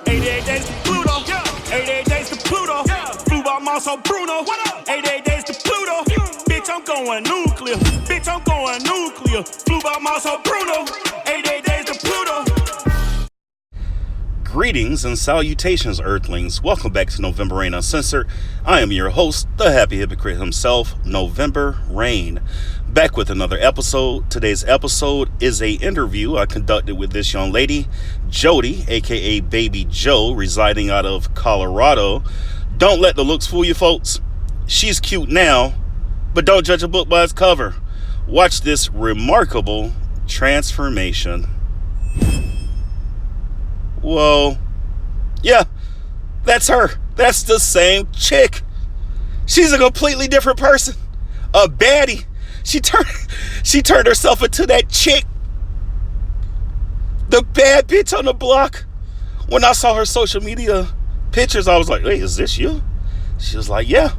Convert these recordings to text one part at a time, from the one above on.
88 days to Pluto. 88 days to Pluto. Flew by Mars on Bruno. 88 days to Pluto. Bitch, I'm going nuclear. Bitch, I'm going nuclear. Flew by Mars on Bruno. 88 days to Pluto. Greetings and salutations, Earthlings. Welcome back to November Rain Uncensored. I am your host, the happy hypocrite himself, November Rain. Back with another episode. Today's episode is an interview I conducted with this young lady, Jody, aka Baby Joe, residing out of Colorado. Don't let the looks fool you, folks. She's cute now, but don't judge a book by its cover. Watch this remarkable transformation. Whoa. Yeah, that's her. That's the same chick. She's a completely different person. A baddie. She turned herself into that chick. The bad bitch on the block. When I saw her social media pictures, I was like, wait, is this you? She was like, yeah.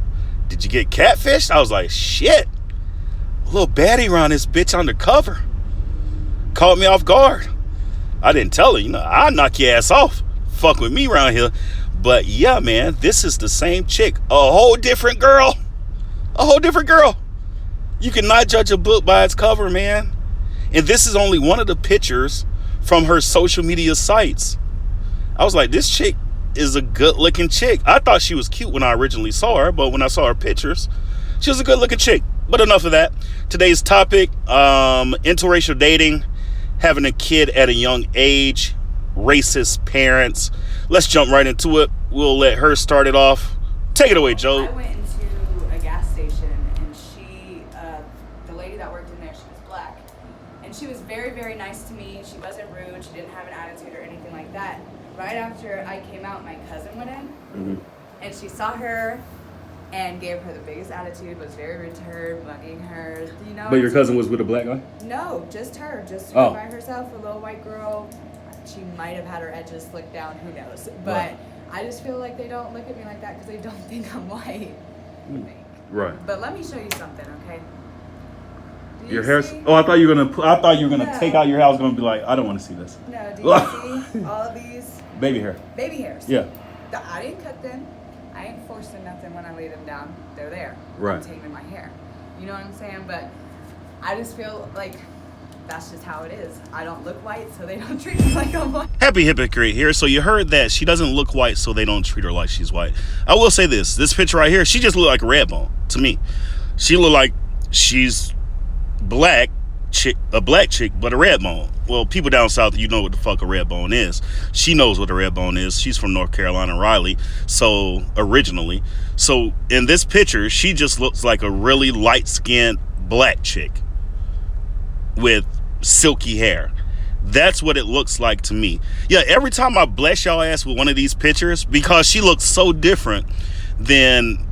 Did you get catfished? I was like, shit. A little baddie around this bitch undercover. Caught me off guard. I didn't tell her, I'll knock your ass off. Fuck with me around here. But yeah, man, this is the same chick. A whole different girl. A whole different girl. You cannot judge a book by its cover, man. And this is only one of the pictures from her social media sites. I was like, this chick is a good looking chick. I thought she was cute when I originally saw her, but when I saw her pictures, she was a good looking chick. But enough of that. Today's topic, interracial dating. Having a kid at a young age, racist parents. Let's jump right into it. We'll let her start it off. Take it away, Joe. I went into a gas station, and she, the lady that worked in there, she was black. And she was very, very nice to me. She wasn't rude. She didn't have an attitude or anything like that. Right after I came out, my cousin went in, and she saw her and gave her the biggest attitude, was very rude to her, mugging her, But your cousin was with a black guy? No, just her by herself, a little white girl. She might have had her edges slicked down, who knows. But Right. I just feel like they don't look at me like that because they don't think I'm white. I think. Right. But let me show you something, okay? Do Your you hair? see? Oh, I thought you were gonna No. take out your hair. I was gonna be like, I don't want to see this. No, do you see all of these Baby hair. baby hairs? Yeah. I didn't cut them. I ain't forcing nothing when I lay them down. They're there. Right. I'm taming my hair. You know what I'm saying? But I just feel like that's just how it is. I don't look white, so they don't treat me like I'm white. Happy hypocrite here. So you heard that she doesn't look white, so they don't treat her like she's white. I will say this picture right here, she just looked like a Redbone to me. She looked like she's black chick, a black chick, but a Redbone. Well, people down south, you know what the fuck a Redbone is. She knows what a Redbone is. She's from North Carolina, Raleigh. So originally, so in this picture, she just looks like a really light-skinned black chick with silky hair. That's what it looks like to me. Yeah, every time I bless y'all ass with one of these pictures, because she looks so different than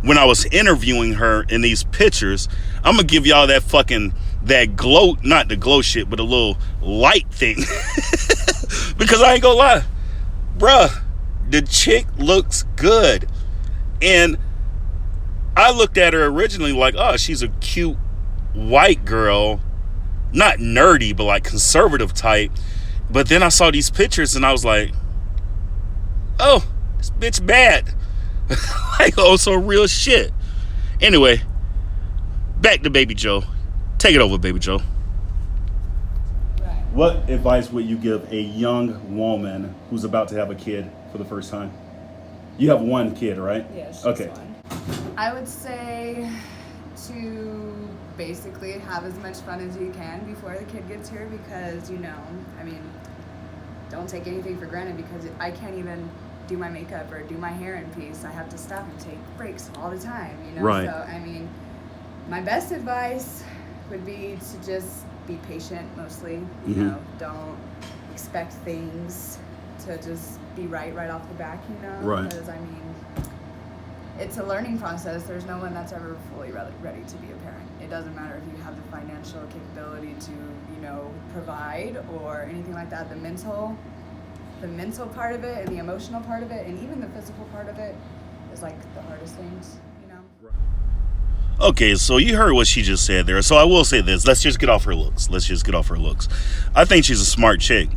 when I was interviewing her in these pictures, I'm gonna give y'all that glow, not the glow shit, but a little light thing. Because I ain't gonna lie, bruh, the chick looks good. And I looked at her originally like, oh, she's a cute white girl, not nerdy, but like conservative type. But then I saw these pictures and I was like, oh, this bitch bad. Like, oh, so real shit. Anyway, back to Baby Joe. Take it over, Baby Joe. Right. What advice would you give a young woman who's about to have a kid for the first time? You have one kid, right? Yes. Okay. I would say to basically have as much fun as you can before the kid gets here because, don't take anything for granted because I can't even do my makeup or do my hair in peace. I have to stop and take breaks all the time, Right. So, my best advice would be to just be patient mostly, don't expect things to just be right off the back, Right. Because, it's a learning process. There's no one that's ever fully ready to be a parent. It doesn't matter if you have the financial capability to, provide or anything like that. The mental part of it and the emotional part of it and even the physical part of it is like the hardest things, Okay, so you heard what she just said there. So I will say this. Let's just get off her looks. I think she's a smart chick.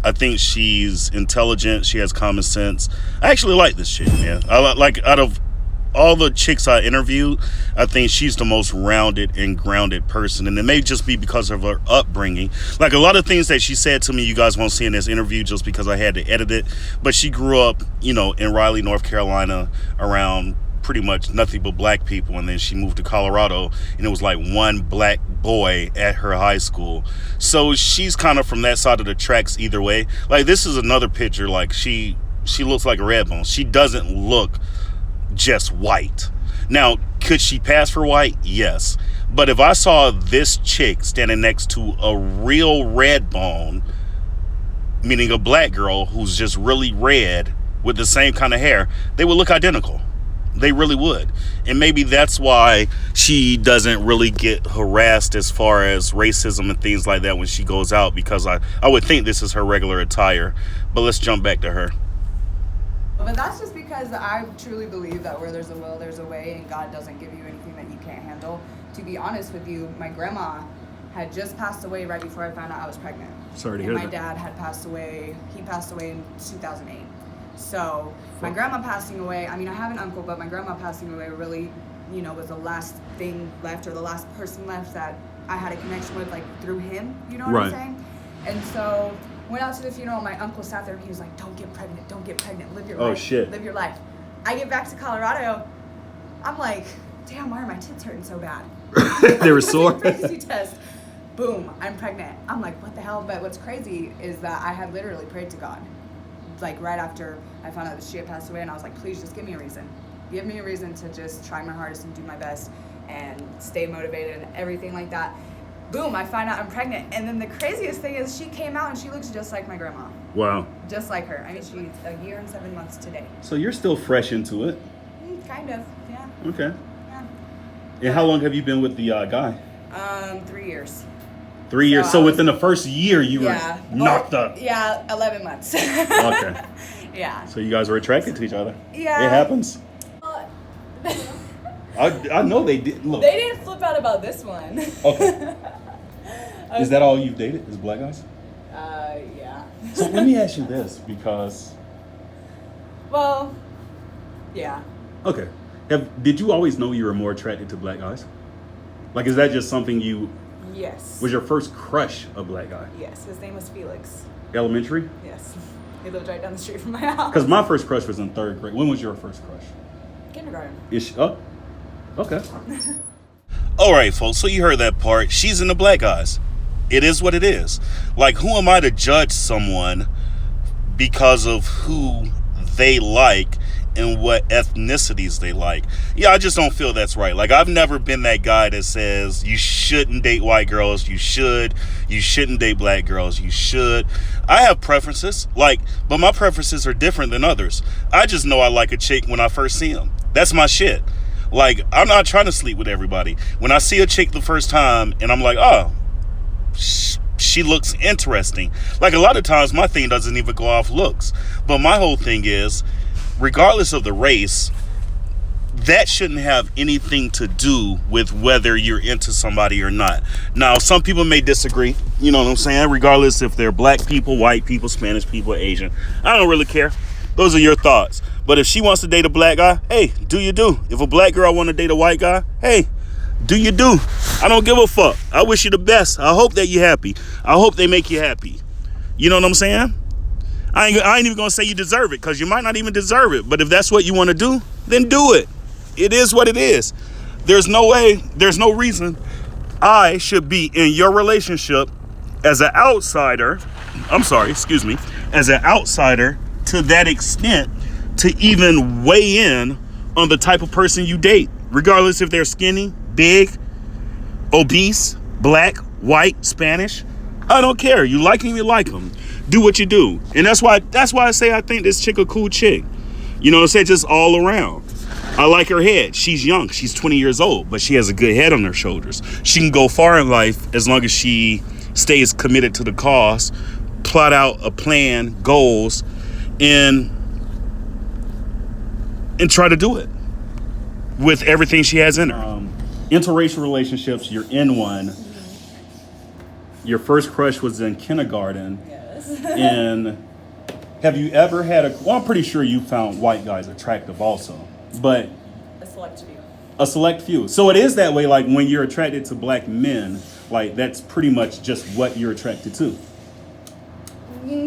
I think she's intelligent. She has common sense. I actually like this chick, man. Like out of all the chicks I interviewed, I think she's the most rounded and grounded person. And it may just be because of her upbringing. Like a lot of things that she said to me, you guys won't see in this interview just because I had to edit it. But she grew up, in Raleigh, North Carolina, around pretty much nothing but black people, and then she moved to Colorado, and it was like one black boy at her high school. So she's kind of from that side of the tracks either way. Like this is another picture. Like she looks like a red bone. She doesn't look just white. Now, could she pass for white? Yes. But if I saw this chick standing next to a real red bone, meaning a black girl who's just really red with the same kind of hair, they would look identical. They really would. And maybe that's why she doesn't really get harassed as far as racism and things like that when she goes out, because I would think this is her regular attire. But let's jump back to her. But that's just because I truly believe that where there's a will, there's a way, and God doesn't give you anything that you can't handle. To be honest with you, my grandma had just passed away right before I found out I was pregnant. Sorry to hear that. My dad had passed away. He passed away in 2008. So my grandma passing away, I have an uncle, but my grandma passing away really, was the last thing left, or the last person left that I had a connection with, like through him, you know what I'm saying? And so went out to the funeral. My uncle sat there and he was like, don't get pregnant, live your life. Shit. Live your life. I get back to Colorado, I'm like, damn, why are my tits hurting so bad? They were sore. Pregnancy test. Boom, I'm pregnant. I'm like, what the hell? But what's crazy is that I had literally prayed to God. Like right after I found out that she had passed away, and I was like, please just give me a reason. Give me a reason to just try my hardest and do my best and stay motivated and everything like that. Boom, I find out I'm pregnant. And then the craziest thing is she came out and she looks just like my grandma. Wow. Just like her. She's a year and 7 months today. So you're still fresh into it? Kind of, yeah. Okay. Yeah. And how long have you been with the guy? 3 years. 3 years. So within the first year, you were knocked up. Yeah, 11 months. Okay. Yeah. So you guys were attracted to each other. Yeah. It happens. I know they did. Look. They didn't flip out about this one. Okay. Is that all you've dated? Is black guys? Yeah. So let me ask you this, because. Well, yeah. Okay. Did you always know you were more attracted to black guys? Like, is that just something you? Yes. Was your first crush a black guy? Yes. His name was Felix. Elementary? Yes. He lived right down the street from my house. Because my first crush was in 3rd grade. When was your first crush? Kindergarten. Oh, okay. All right, folks. So you heard that part. She's in the black guys. It is what it is. Like, who am I to judge someone because of who they like and what ethnicities they like? Yeah, I just don't feel that's right. Like, I've never been that guy that says you shouldn't date white girls. You shouldn't date black girls. You should. I have preferences, but my preferences are different than others. I just know I like a chick when I first see them. That's my shit. Like, I'm not trying to sleep with everybody. When I see a chick the first time and I'm like, oh, she looks interesting. Like, a lot of times my thing doesn't even go off looks. But my whole thing is, regardless of the race, that shouldn't have anything to do with whether you're into somebody or not. Now, some people may disagree, you know what I'm saying? Regardless if they're black people, white people, Spanish people, Asian. I don't really care. Those are your thoughts. But if she wants to date a black guy, hey, do you do? If a black girl want to date a white guy, hey, do you do? I don't give a fuck. I wish you the best. I hope that you're happy. I hope they make you happy. You know what I'm saying? I ain't even gonna say you deserve it, because you might not even deserve it. But if that's what you want to do, then do it. It is what it is. There's no reason I should be in your relationship as an outsider. As an outsider to that extent to even weigh in on the type of person you date, regardless if they're skinny, big, obese, black, white, Spanish. I don't care. You like them, you like them. Do what you do. And that's why I say I think this chick a cool chick. You know what I'm saying? Just all around. I like her head. She's young. She's 20 years old, but she has a good head on her shoulders. She can go far in life as long as she stays committed to the cause, plot out a plan, goals, and try to do it. with everything she has in her. Interracial relationships, you're in one. Your first crush was in kindergarten. Yes. And have you ever had well, I'm pretty sure you found white guys attractive also, but A select few. a select few. So it is that way, like when you're attracted to black men, like that's pretty much just what you're attracted to.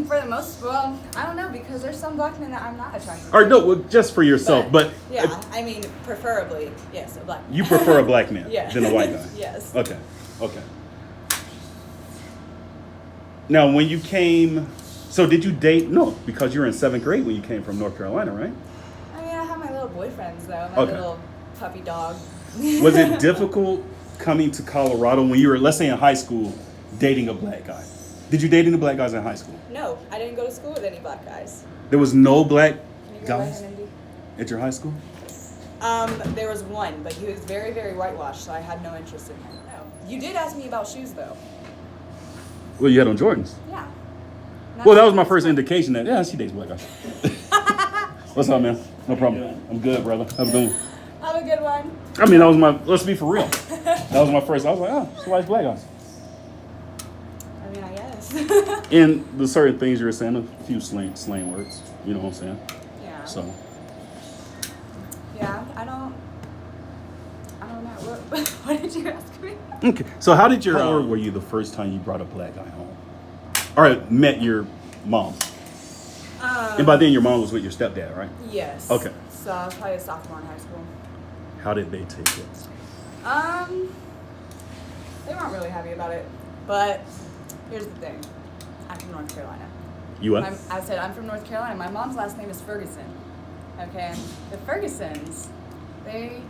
For the most, well, I don't know, because there's some black men that I'm not attracted to. Or no, well, just for yourself, but yeah, I mean, preferably, yes, a black man. you prefer a black man Yeah. than a white guy. Yes. Okay. Now, when you came, so did you date? No, because you were in 7th grade when you came from North Carolina, right? I mean, I have my little boyfriends, though. My Okay. little puppy dog. Was it difficult coming to Colorado when you were, let's say, in high school, dating a black guy? Did you date any black guys in high school? No, I didn't go to school with any black guys. There was no black Can you go guys ahead, Indy? at your high school? There was one, but he was very, very whitewashed, so I had no interest in him. No. You did ask me about shoes, though. Well, you had on Jordans. Yeah. Well, that was my first indication that, yeah, she dates black guys. What's up, man? No problem. I'm good, brother. Have a good one. Have a good one. I mean, that was my, let's be for real. That was my first, I was like, oh, she likes black guys. I mean, I guess. And the certain things you were saying, a few slang words, you know what I'm saying? Yeah. So, Yeah, I don't know. What did you ask me? okay. So how old were you the first time you brought a black guy home? Or met your mom? And by then your mom was with your stepdad, right? Yes. Okay. So I was probably a sophomore in high school. How did they take it? They weren't really happy about it, but here's the thing. I'm from North Carolina. You what? I said I'm from North Carolina. My mom's last name is Ferguson. Okay, the Fergusons, they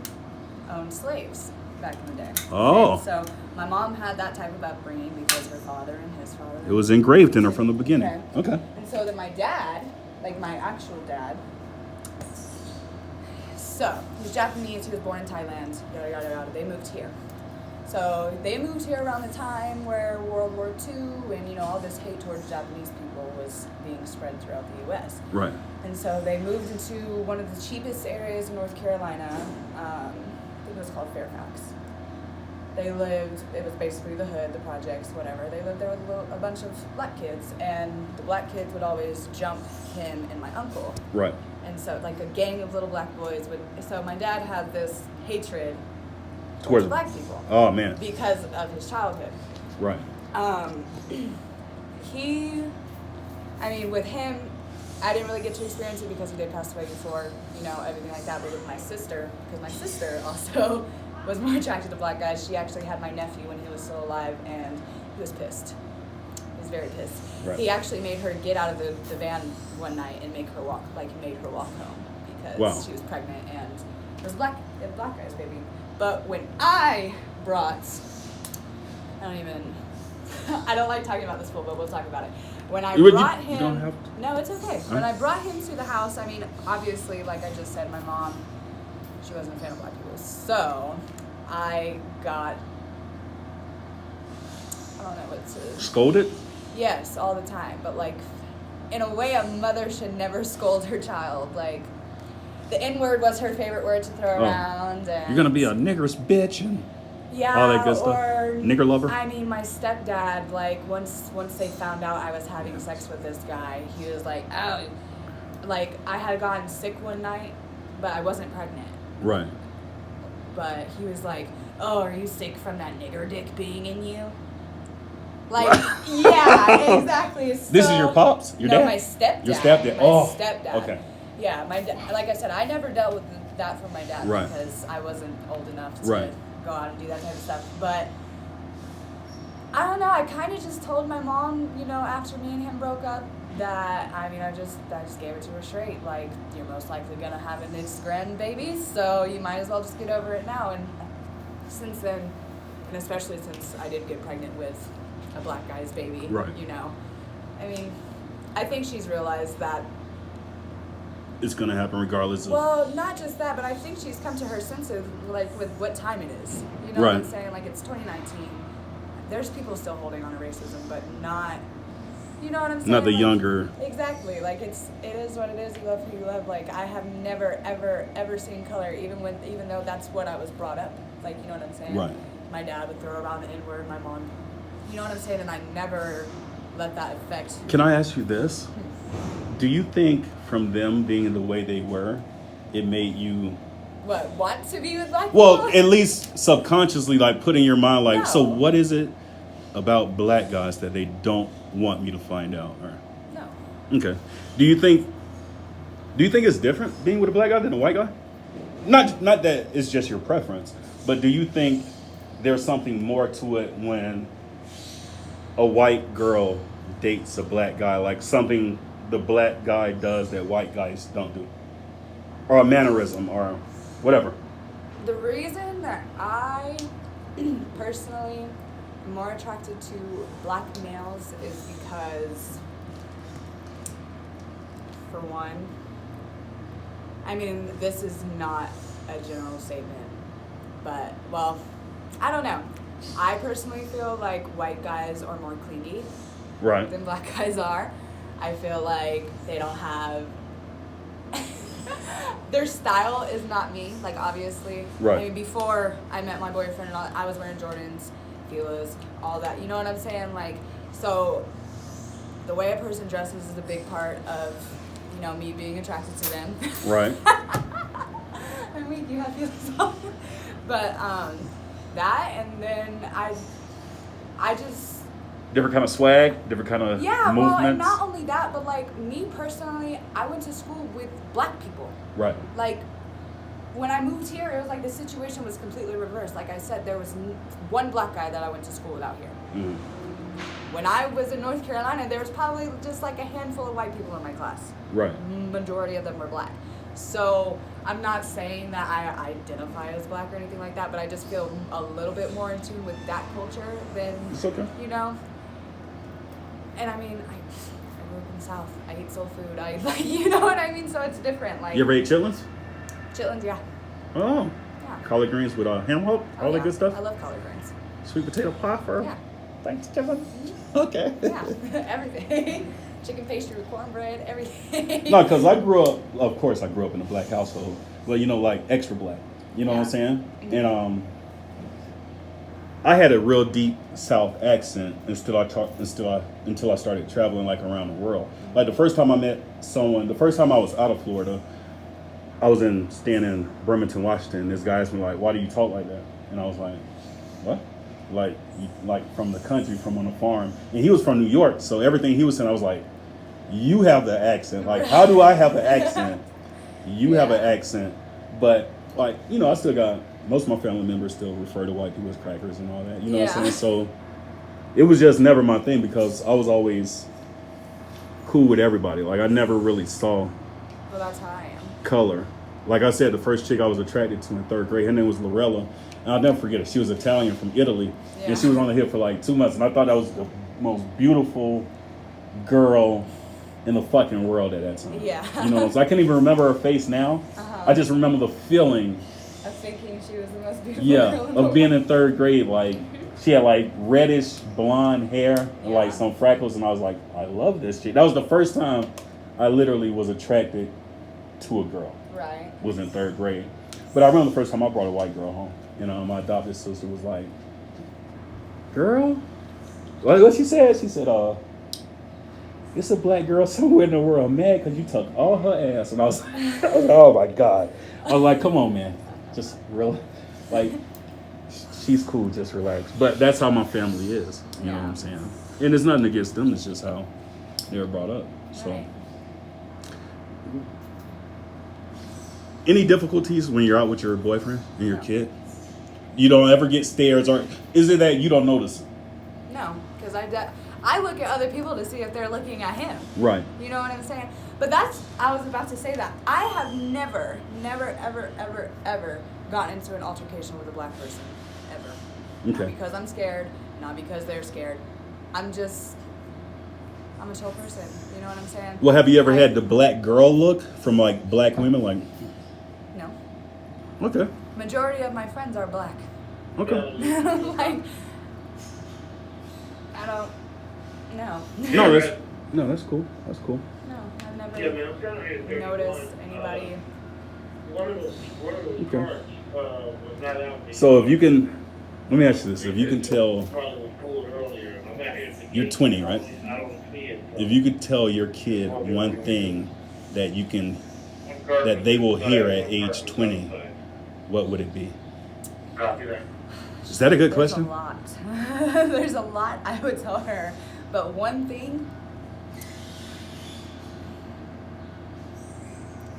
owned slaves back in the day. Oh. Okay? So my mom had that type of upbringing because her father and his father. It was engraved in her from the beginning. Okay. And so then my dad, like my actual dad, so he's Japanese, he was born in Thailand, yada yada yada. They moved here. So they moved here around the time where World War II and all this hate towards Japanese people was being spread throughout the U.S. Right. And so they moved into one of the cheapest areas in North Carolina. I think it was called Fairfax. They lived, it was basically the hood, the projects, whatever. They lived there with a bunch of black kids, and the black kids would always jump him and my uncle. Right. And so, like, a gang of little black boys would. So my dad had this hatred Towards black people. Oh man. Because of his childhood. Right. With him, I didn't really get to experience it because he did pass away before, everything like that. But with my sister, because my sister also was more attracted to black guys. She actually had my nephew when he was still alive, and he was pissed. He was very pissed. Right. He actually made her get out of the van one night and made her walk home because Wow. she was pregnant, and it was black guys, baby. But when I brought, I don't like talking about this fool, but we'll talk about it. When I brought him, you don't have to. no, it's okay. When I brought him to the house, obviously, like I just said, my mom, she wasn't a fan of black people. So I got, I don't know what to. Scolded? Yes, all the time. But like, in a way, a mother should never scold her child. Like, the N-word was her favorite word to throw around. And You're gonna be a nigger's bitch and yeah, all that good stuff. or Nigger lover? my stepdad, like once they found out I was having sex with this guy, he was like, oh, like I had gotten sick one night, but I wasn't pregnant. Right. But he was like, oh, are you sick from that nigger dick being in you? Like, yeah, exactly. So, This is your pops? Your dad? My stepdad. Your stepdad. My stepdad. Okay. Yeah, my dad. Like I said, I never dealt with that from my dad Right. because I wasn't old enough to Right. go out and do that type of stuff. But I don't know. I kind of just told my mom, after me and him broke up, that I just gave it to her straight. Like, you're most likely gonna have an Instagram baby, so you might as well just get over it now. And since then, and especially since I did get pregnant with a black guy's baby, Right. I think she's realized that. It's gonna happen regardless of. Well, not just that, but I think she's come to her senses, like, with what time it is. You know Right. what I'm saying? Like, it's 2019. There's people still holding on to racism, but not You know what I'm saying? Not the Like, younger. Exactly. Like it is what it is. You love who you love. Like I have never ever seen color, even though that's what I was brought up. Like you know what I'm saying? Right. My dad would throw around the N-word. My mom, you know what I'm saying? And I never let that affect. Can I ask you this? Do you think from them being the way they were, it made you want to be with black well, people? at least subconsciously, like put in your mind, like, No. so what is it about black guys that they don't want me to find out? Or No. okay, do you think it's different being with a black guy than a white guy? Not that it's just your preference, but do you think there's something more to it when a white girl dates a black guy, like something the black guy does that white guys don't do, or a mannerism, or whatever? The reason that I personally am more attracted to black males is because, for one, I mean, this is not a general statement, but, well, I don't know. I personally feel like white guys are more clingy Right. than black guys are. I feel like they don't have their style is not me, like obviously. Right. I mean, before I met my boyfriend and all, I was wearing Jordans, Fila's, all that. You know what I'm saying? Like, so the way a person dresses is a big part of, you know, me being attracted to them. Right. I'm weak, you have Fila's. But that, and then I just. Different kind of swag, different kind of Yeah, movements. well, and not only that, but like me personally, I went to school with black people. Right. Like, when I moved here, it was like the situation was completely reversed. Like I said, there was one black guy that I went to school with out here. Mm. When I was in North Carolina, there was probably just like a handful of white people in my class. Right. Majority of them were black. So I'm not saying that I identify as black or anything like that, but I just feel a little bit more in tune with that culture than, It's okay. you know. And I mean, I grew up in the South. I eat soul food. I like, you know what I mean? So it's different. Like You ever ate chitlins? chitlins, yeah. Oh. Yeah. Collard greens with ham hock, Oh, all that yeah. good stuff. I love collard greens. Sweet potato pie for Yeah. Thanksgiving. Okay. Yeah. Everything. Chicken pastry with cornbread, everything. No, because I grew up in a black household. Well, you know, like extra black. You know what I'm Yeah. saying? Mhm. And I had a real deep South accent until I started traveling like around the world. Like the first time I was out of Florida, I was staying in Bremerton, Washington. This guy asked me like, "Why do you talk like that?" And I was like, "What?" Like from the country, from on a farm. And he was from New York, so everything he was saying, I was like, "You have the accent. Like, how do I have the accent? You have an accent." But like, you know, I still got. Most of my family members still refer to white people as crackers and all that. You know what I'm saying? So it was just never my thing because I was always cool with everybody. Like I never really saw Well, that's how I am. color. Like I said, the first chick I was attracted to in third grade, her name was Lorella. And I'll never forget it. She was Italian from Italy. Yeah. And she was on the hip for like 2 months. And I thought that was the most beautiful girl in the fucking world at that time. Yeah. You know, so I can't even remember her face now. Uh-huh. I just remember the feeling. Of thinking she was the most beautiful Yeah, girl in the of being world. in third grade, like she had like reddish blonde hair and like Yeah. some freckles, and I was like, I love this chick. That was the first time I literally was attracted to a girl. Right. Was in third grade, but I remember the first time I brought a white girl home. You know, my adopted sister was like, "Girl," what she said? She said, "It's a black girl somewhere in the world mad because you took all her ass," and I was like, "Oh my god!" I was like, "Come on, man." Just real, like, she's cool, just relax. But that's how my family is, you know what I'm saying? And it's nothing against them, it's just how they were brought up. So, Right. any difficulties when you're out with your boyfriend and your kid? You don't ever get stares, or is it that you don't notice it? No, because I look at other people to see if they're looking at him. Right. You know what I'm saying? But I was about to say that. I have never, ever gotten into an altercation with a black person. Ever. Okay. Not because I'm scared, not because they're scared. I'm a chill person. You know what I'm saying? Well, have you ever had the black girl look from like black women? Like, No. okay. Majority of my friends are black. Okay. Like, I don't know. No, No, that's cool. That's cool. No, I've never Yeah, man, I'm telling you, there's noticed one, anybody. One of those Okay. cards was not out. So if you can, let me ask you this: if you can tell, Probably was pulled earlier. I'm not here to you're get 20, it. right? I don't see it. If you could tell your kid one thing that you can, that they will hear at age 20, what would it be? Copy that. Is that a good There's question? a lot. There's a lot I would tell her, but one thing.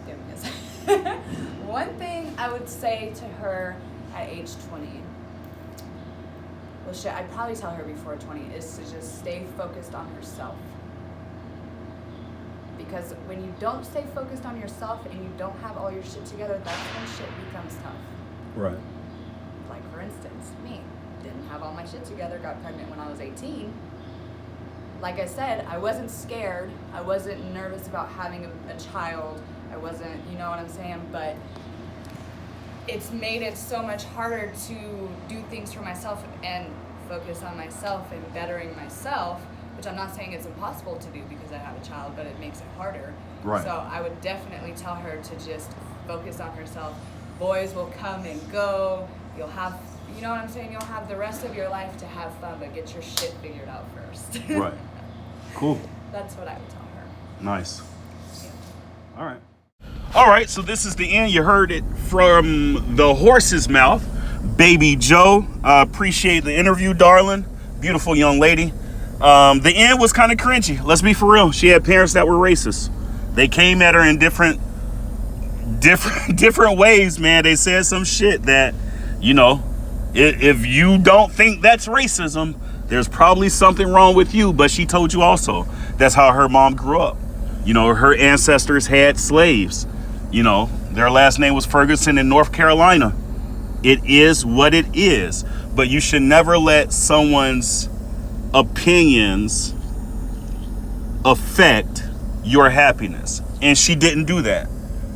Give me a second. One thing I would say to her at age 20. Well, shit, I'd probably tell her before 20 is to just stay focused on herself. Because when you don't stay focused on yourself and you don't have all your shit together, that's when shit becomes tough. Right. Like, for instance, me. Didn't have all my shit together, got pregnant when I was 18. Like I said, I wasn't scared. I wasn't nervous about having a child. I wasn't, you know what I'm saying? But it's made it so much harder to do things for myself and focus on myself and bettering myself, which I'm not saying it's impossible to do because I have a child, but it makes it harder. Right. So I would definitely tell her to just focus on herself. Boys will come and go. You'll have, you know what I'm saying? You'll have the rest of your life to have fun, but get your shit figured out first. Right. Cool. That's what I would tell her. Nice. Yeah. All right. All right, so this is the end. You heard it from the horse's mouth. Baby Joe, I appreciate the interview, darling. Beautiful young lady. The end was kind of cringy. Let's be for real. She had parents that were racist. They came at her in different ways, man. They said some shit that, you know, if you don't think that's racism, there's probably something wrong with you. But she told you also that's how her mom grew up. You know, her ancestors had slaves. You know, their last name was Ferguson in North Carolina. It is what it is. But you should never let someone's opinions affect your happiness. And she didn't do that.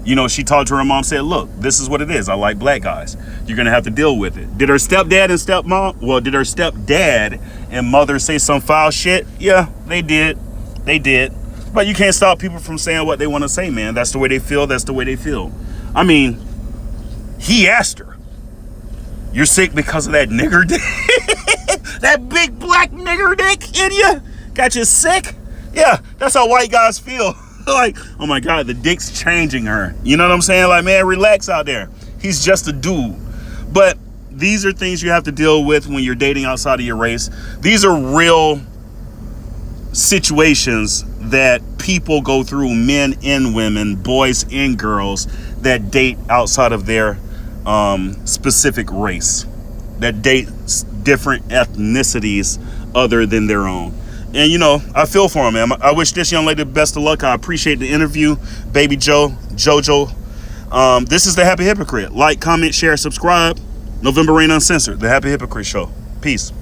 You know, she talked to her mom, said, look, this is what it is. I like black guys. You're going to have to deal with it. Did her stepdad did her stepdad and mother say some foul shit? Yeah, they did. They did. But you can't stop people from saying what they want to say, man. That's the way they feel. That's the way they feel. I mean, he asked her, you're sick because of that nigger dick? That big black nigger dick in you? Got you sick? Yeah, that's how white guys feel. Like, oh my God, the dick's changing her. You know what I'm saying? Like, man, relax out there. He's just a dude. But these are things you have to deal with when you're dating outside of your race. These are real situations that people go through, men and women, boys and girls, that date outside of their specific race, that date different ethnicities other than their own. And, you know, I feel for him, man. I wish this young lady the best of luck. I appreciate the interview. Baby Joe, Jojo. This is The Happy Hypocrite. Like, comment, share, subscribe. November Rain Uncensored, The Happy Hypocrite Show. Peace.